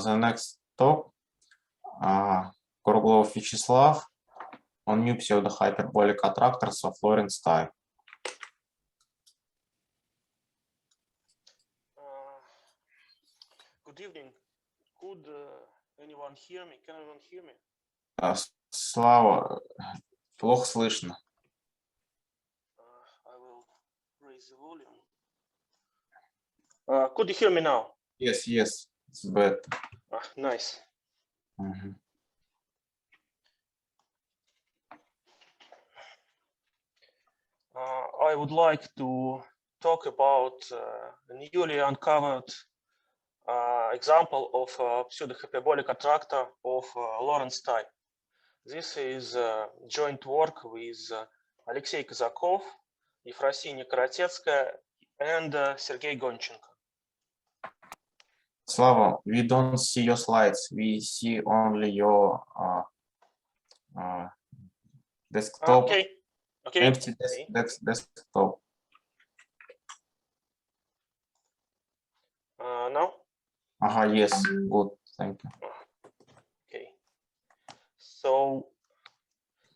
The next talk, Kruglov Vyacheslav on new pseudo-hyperbolic attractors of Lorentz type. Good evening. Could anyone hear me? Can anyone hear me? Слава, плохо слышно. I will raise the volume. Could you hear me now? Yes, it's better. Nice. I would like to talk about a newly uncovered example of a pseudo-hyperbolic attractor of Lorentz type. This is joint work with Alexey Kozakov, Efrosinia Korotecskaya, and Sergei Gonchenko. Slava, we don't see your slides. We see only your desktop. Okay. Empty desktop. Now? Yes, good, thank you. Okay. So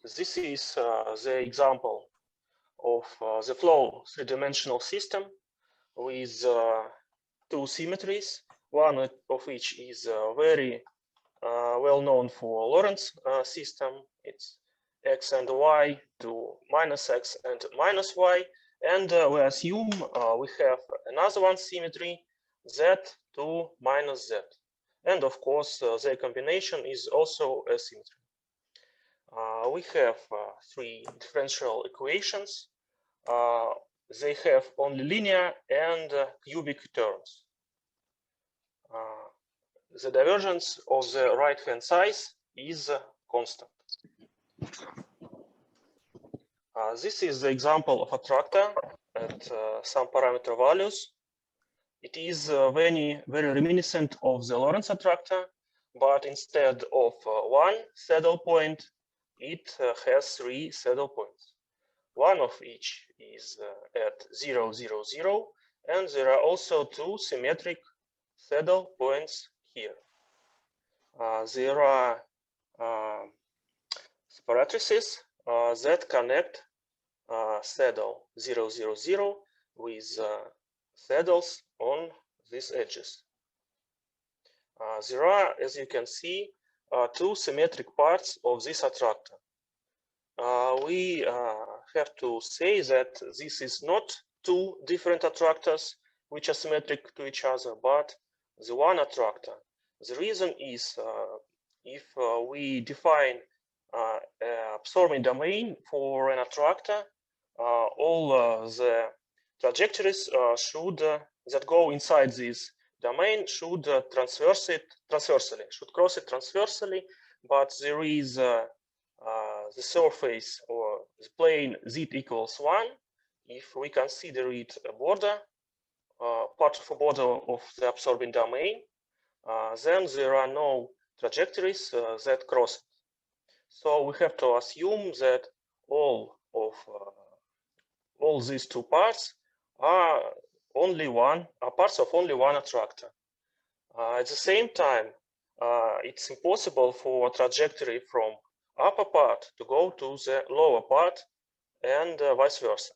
this is the example of the flow three-dimensional system with two symmetries, one of which is very well known for Lorentz system. It's x and y to minus x and minus y, and we assume we have another one symmetry, z to minus z, and of course the combination is also a symmetry. We have three differential equations. They have only linear and cubic terms. The divergence of the right-hand side is constant. This is the example of attractor at some parameter values. It is very reminiscent of the Lorentz attractor, but instead of one saddle point, it has three saddle points. One of each is at 0, 0, 0, and there are also two symmetric saddle points here. There are separatrices that connect saddle 0, 0, 0 with saddles on these edges. There are, as you can see, two symmetric parts of this attractor. We have to say that this is not two different attractors which are symmetric to each other, but the one attractor. The reason is if we define absorbing domain for an attractor, all the trajectories that go inside this domain should cross it transversally, but there is the surface or the plane z equals 1. If we consider it a border, part of a border of the absorbing domain, then there are no trajectories that cross it. So we have to assume that all these two parts are parts of only one attractor. At the same time, it's impossible for a trajectory from upper part to go to the lower part and vice versa.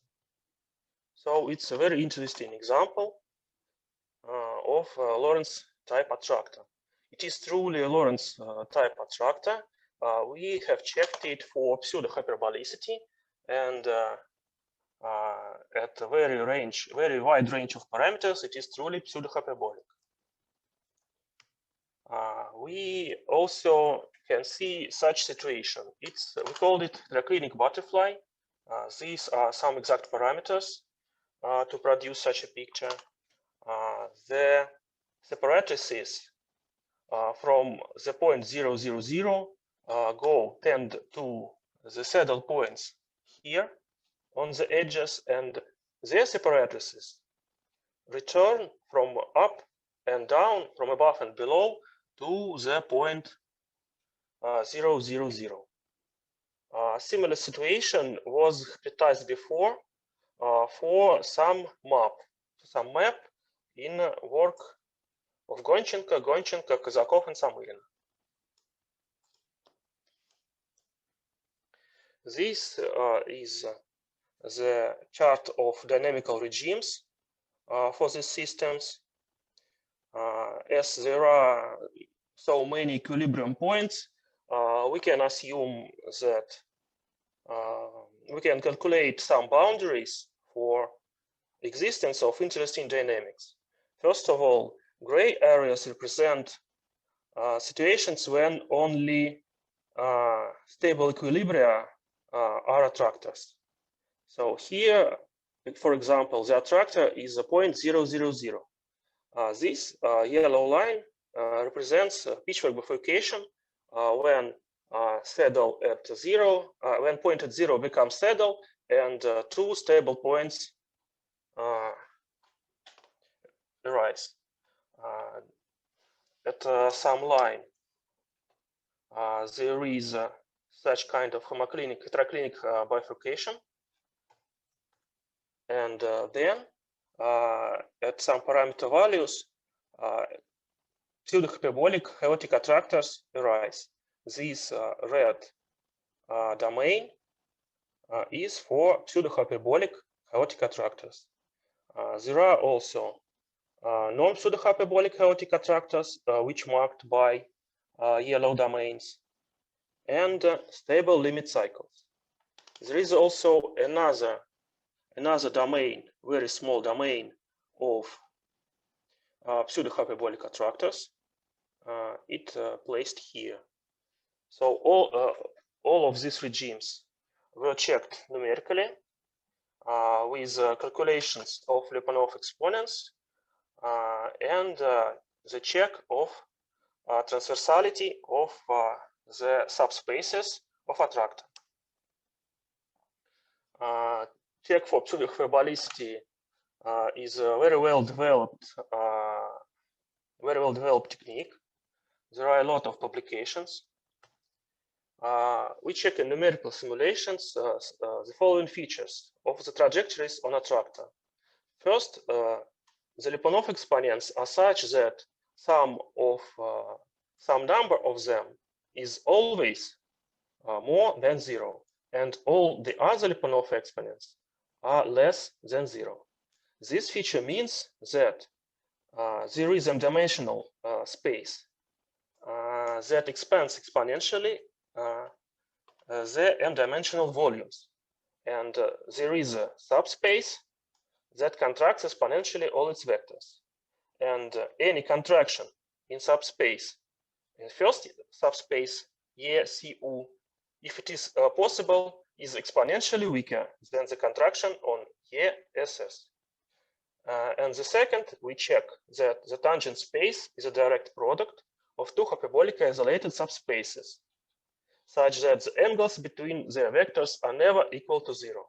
So it's a very interesting example of Lorentz type attractor. It is truly a Lorentz type attractor. We have checked it for pseudo-hyperbolicity, and at a very wide range of parameters, it is truly pseudo-hyperbolic. We also can see such situation. We called it triclinic butterfly. These are some exact parameters to produce such a picture. The separatrices from the point 0, 0, 0 tend to the saddle points here on the edges, and their separatrices return from up and down, from above and below, to the point 0, 0, 0. Similar situation was hypothesized before for some map in work of Gonchenko, Kazakov, and Samyrin. This is the chart of dynamical regimes for these systems. As there are so many equilibrium points, we can assume that we can calculate some boundaries for existence of interesting dynamics. First of all, gray areas represent situations when only stable equilibria are attractors. So here, for example, the attractor is a point 0, 0, 0. This yellow line represents pitchwork bifurcation when saddle at 0, when point at 0 becomes saddle, and two stable points arise at some line. There is such kind of homoclinic, heteroclinic bifurcation, and then at some parameter values, pseudo-hyperbolic chaotic attractors arise. This red domain is for pseudo-hyperbolic chaotic attractors. There are also non-pseudo-hyperbolic chaotic attractors, which marked by yellow domains, and stable limit cycles. There is also another domain, very small domain of pseudo-hyperbolic attractors. It placed here. So all of these regimes were checked numerically with calculations of Lyapunov exponents and the check of transversality of the subspaces of attractor. Check for pseudo-hyperbolicity is a very well developed technique. There are a lot of publications. We check in numerical simulations the following features of the trajectories on attractor. First, the Lyapunov exponents are such that some number of them is always more than 0, and all the other Lyapunov exponents are less than 0. This feature means that there is a dimensional space that expands exponentially the m-dimensional volumes, and there is a subspace that contracts exponentially all its vectors, and any contraction in subspace, in first subspace YCU, if it is possible, is exponentially weaker than the contraction on YSS. And the second, we check that the tangent space is a direct product of two hyperbolically isolated subspaces, such that the angles between their vectors are never equal to 0.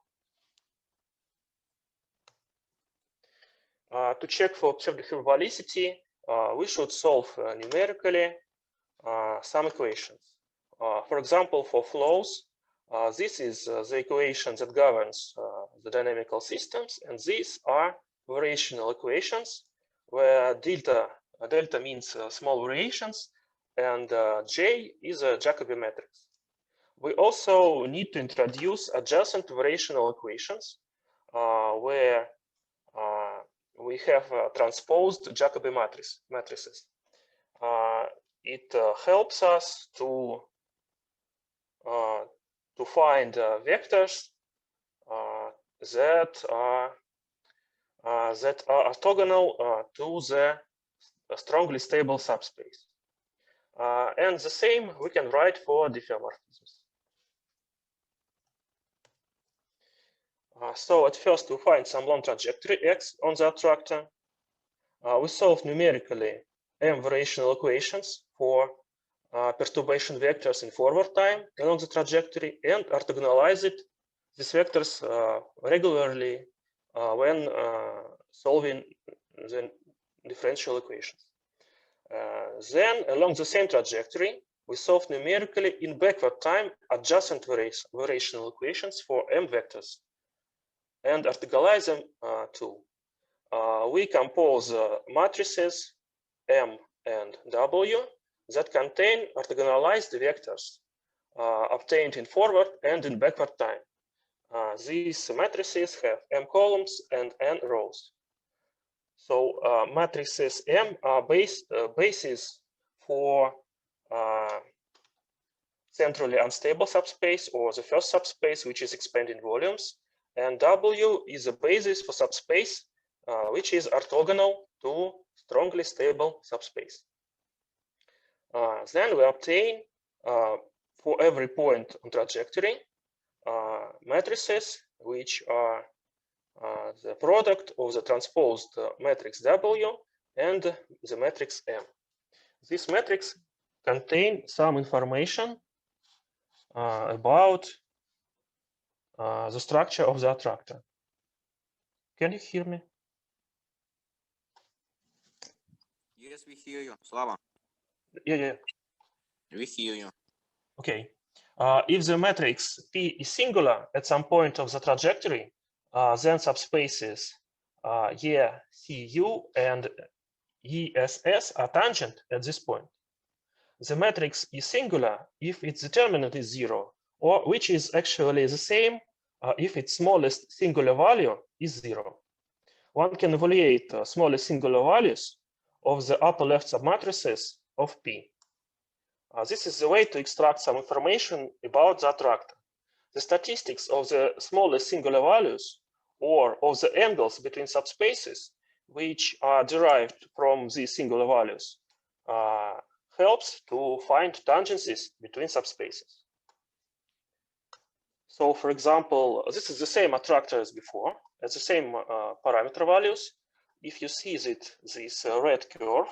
To check for pseudo-hyperbolicity, we should solve numerically some equations. For example, for flows, this is the equation that governs the dynamical systems, and these are variational equations where delta means small variations, and J is a Jacobi matrix. We also need to introduce adjacent variational equations where we have transposed Jacobi matrices. It helps us to find vectors that are orthogonal to the strongly stable subspace. And the same we can write for diffeomorphisms. So at first we find some long trajectory x on the attractor. We solve numerically m variational equations for perturbation vectors in forward time along the trajectory and orthogonalize these vectors regularly when solving the differential equations. Then along the same trajectory, we solve numerically in backward time adjacent variational equations for m vectors and orthogonalize them too. We compose matrices M and W that contain orthogonalized vectors obtained in forward and in backward time. These matrices have M columns and N rows. So matrices M are bases for centrally unstable subspace, or the first subspace, which is expanding volumes, and W is a basis for subspace which is orthogonal to strongly stable subspace. Then we obtain for every point on trajectory matrices which are the product of the transposed matrix W and the matrix M. This matrix contain some information about the structure of the attractor. Can you hear me? Yes, we hear you, Slava. Yeah. We hear you. Okay. If the matrix P is singular at some point of the trajectory, then subspaces CU and ESS are tangent at this point. The matrix is singular if its determinant is 0, or which is actually the same if its smallest singular value is 0. One can evaluate smallest singular values of the upper left submatrices of P. This is the way to extract some information about the attractor. The statistics of the smallest singular values or of the angles between subspaces, which are derived from these singular values, helps to find tangencies between subspaces. So, for example, this is the same attractor as before, at the same parameter values. If you see that this red curve,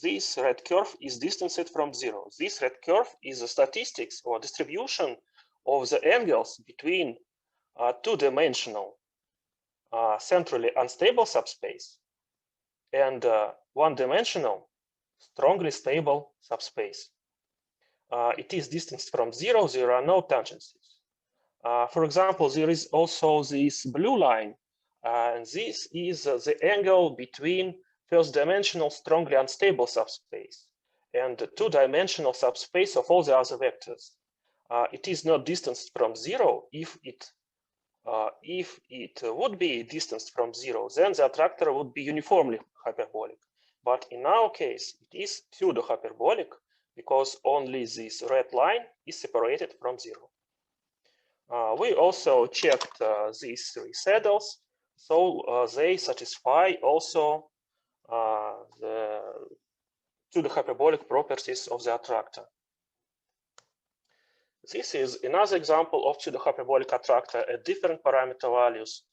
this red curve is distanced from 0. This red curve is the statistics or distribution of the angles between two-dimensional centrally unstable subspace and one-dimensional strongly stable subspace. It is distanced from 0. There are no tangencies. For example, there is also this blue line, and this is the angle between first-dimensional strongly unstable subspace and the two-dimensional subspace of all the other vectors. It is not distanced from 0. If it would be distanced from 0, then the attractor would be uniformly hyperbolic. But in our case, it is pseudo-hyperbolic because only this red line is separated from 0. We also checked these three saddles, so they satisfy also the pseudo-hyperbolic properties of the attractor. This is another example of pseudo-hyperbolic attractor at different parameter values.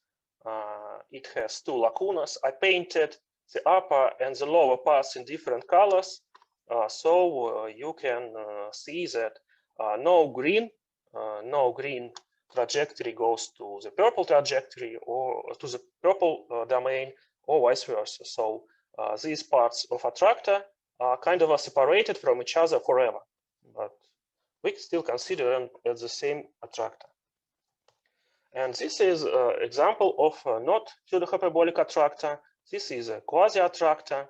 It has two lacunas. I painted the upper and the lower parts in different colors, so you can see that no green trajectory goes to the purple trajectory or to the purple domain, or vice versa. So these parts of attractor are kind of separated from each other forever, but we still consider them as the same attractor. And this is an example of not pseudo-hyperbolic attractor. This is a quasi-attractor,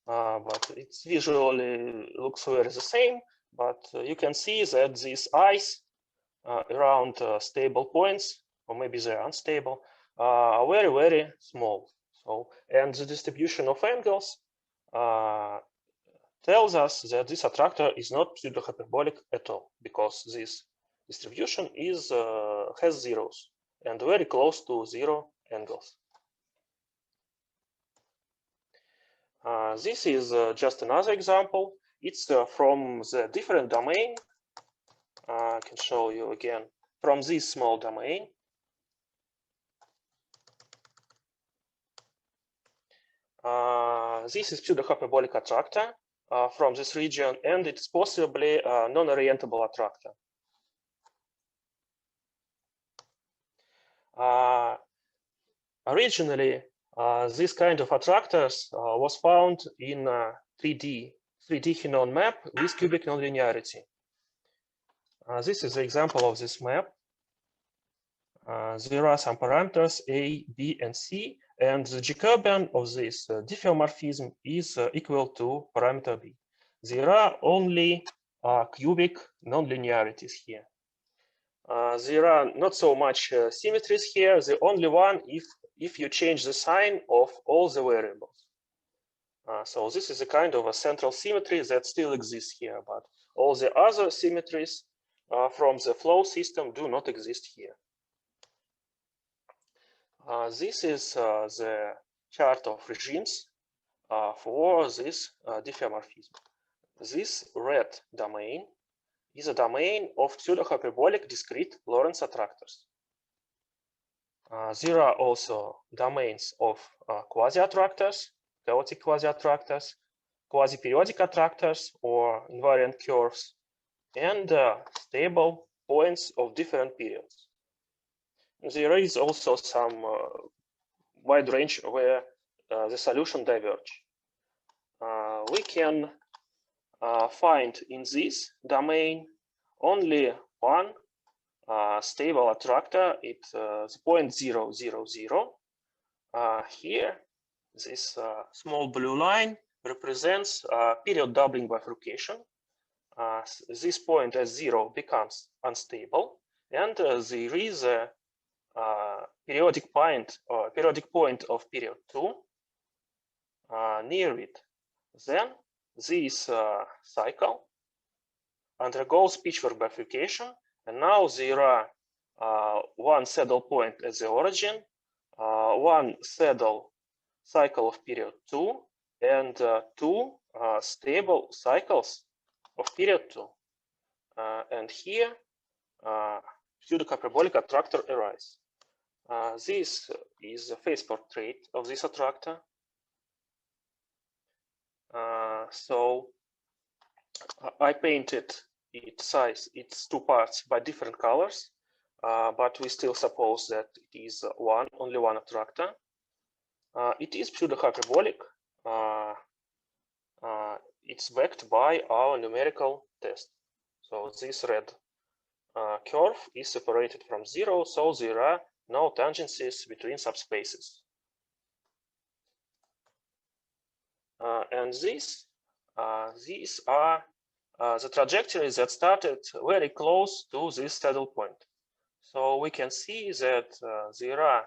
but it visually looks very the same. But you can see that these eyes around stable points, or maybe they're unstable, are very, very small. So, and the distribution of angles tells us that this attractor is not pseudo-hyperbolic at all, because this distribution is has zeros and very close to 0 angles. This is just another example. It's from the different domain. I can show you again from this small domain. This is pseudo-hyperbolic attractor from this region, and it's possibly a non-orientable attractor. Originally, this kind of attractors was found in 3D Henon map with cubic nonlinearity. This is the example of this map. There are some parameters A, B, and C, And the Jacobian of this diffeomorphism is equal to parameter b. There are only cubic nonlinearities here. There are not so much symmetries here. The only one if you change the sign of all the variables. So this is a kind of a central symmetry that still exists here, but all the other symmetries from the flow system do not exist here. This is the chart of regimes for this diffeomorphism. This red domain is a domain of pseudo-hyperbolic discrete Lorentz attractors. There are also domains of quasi-attractors, chaotic quasi-attractors, quasi-periodic attractors or invariant curves, and stable points of different periods. There is also some wide range where the solution diverge. We can find in this domain only one stable attractor at the point 0, 0, 0. Here, this small blue line represents period doubling bifurcation. This point as 0 becomes unstable, and there is a periodic point of period 2 near it. Then this cycle undergoes pitchwork bifurcation, and now there are one saddle point at the origin, one saddle cycle of period 2, and two stable cycles of period 2. And here, pseudo-hyperbolic attractor arise. This is a phase portrait of this attractor. So I painted its two parts by different colors, but we still suppose that it is only one attractor. It is pseudo-hyperbolic. It's backed by our numerical test. So this red curve is separated from 0, so there are no tangencies between subspaces. And these are the trajectories that started very close to this saddle point. So we can see that there are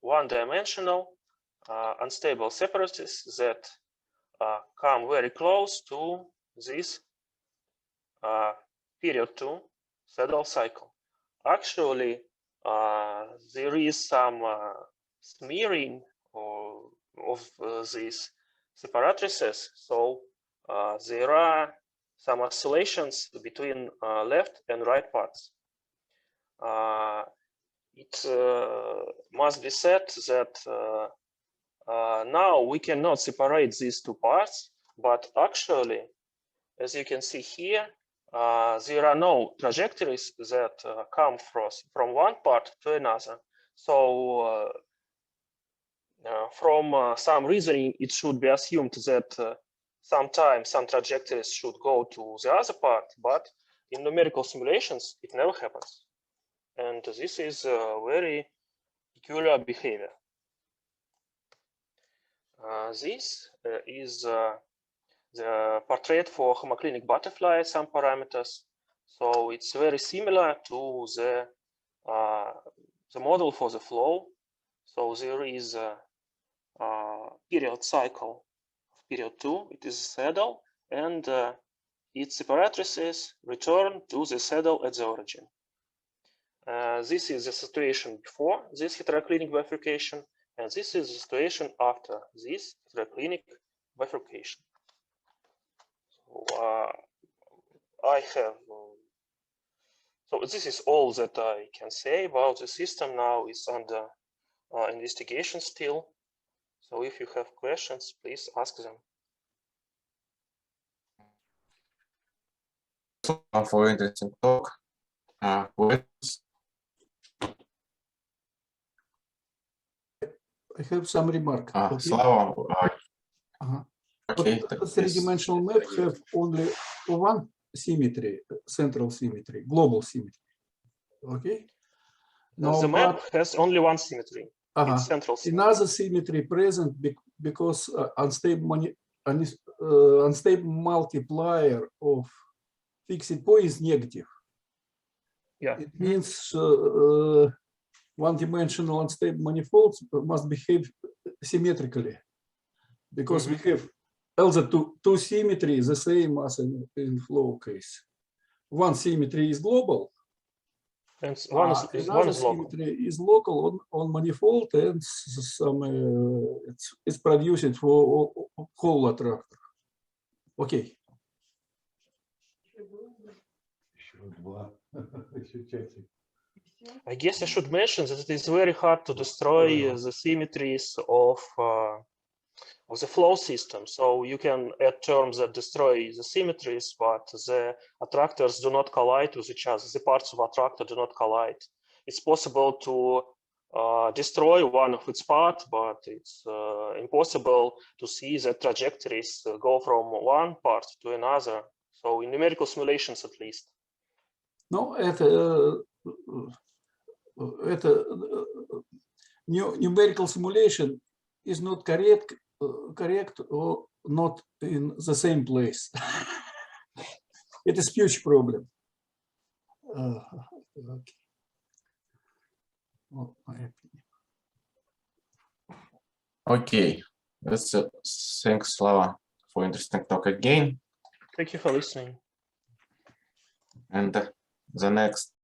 one-dimensional unstable separatists that come very close to this period 2 saddle cycle. Actually, there is some smearing of these separatrices, so there are some oscillations between left and right parts. It must be said that now we cannot separate these two parts, but actually, as you can see here, there are no trajectories that come from one part to another. So from some reasoning, it should be assumed that sometimes some trajectories should go to the other part, but in numerical simulations, it never happens. And this is a very peculiar behavior. This is the portrait for homoclinic butterfly at some parameters. So it's very similar to the model for the flow. So there is a period cycle of period 2. It is a saddle, and its separatrices return to the saddle at the origin. This is the situation before this heteroclinic bifurcation, and this is the situation after this heteroclinic bifurcation. So so this is all that I can say about the system. Now it's under investigation still. So if you have questions, please ask them. For interesting talk. I have some remark. Okay. Slava. Okay. But three-dimensional map have only one symmetry, central symmetry, global symmetry. Okay. The map has only one symmetry. Ага. It's central symmetry. Another symmetry present because unstable multiplier of fixed point is negative. Yeah. It means one-dimensional unstable manifolds must behave symmetrically because we have also two symmetry the same as in flow case. One symmetry is global. And one is Another local. symmetry is local on manifold, and some it's produced for whole attractor. Okay. I guess I should mention that it is very hard to destroy the symmetries of the flow system. So you can add terms that destroy the symmetries, but the attractors do not collide with each other. The parts of attractor do not collide. It's possible to destroy one of its parts, but it's impossible to see that trajectories go from one part to another. So in numerical simulations, at least. Ну, это numerical simulation is not correct or not in the same place. It is huge problem. Okay. Well, Okay. Thanks, Slava, for interesting talk again. Thank you for listening. And the next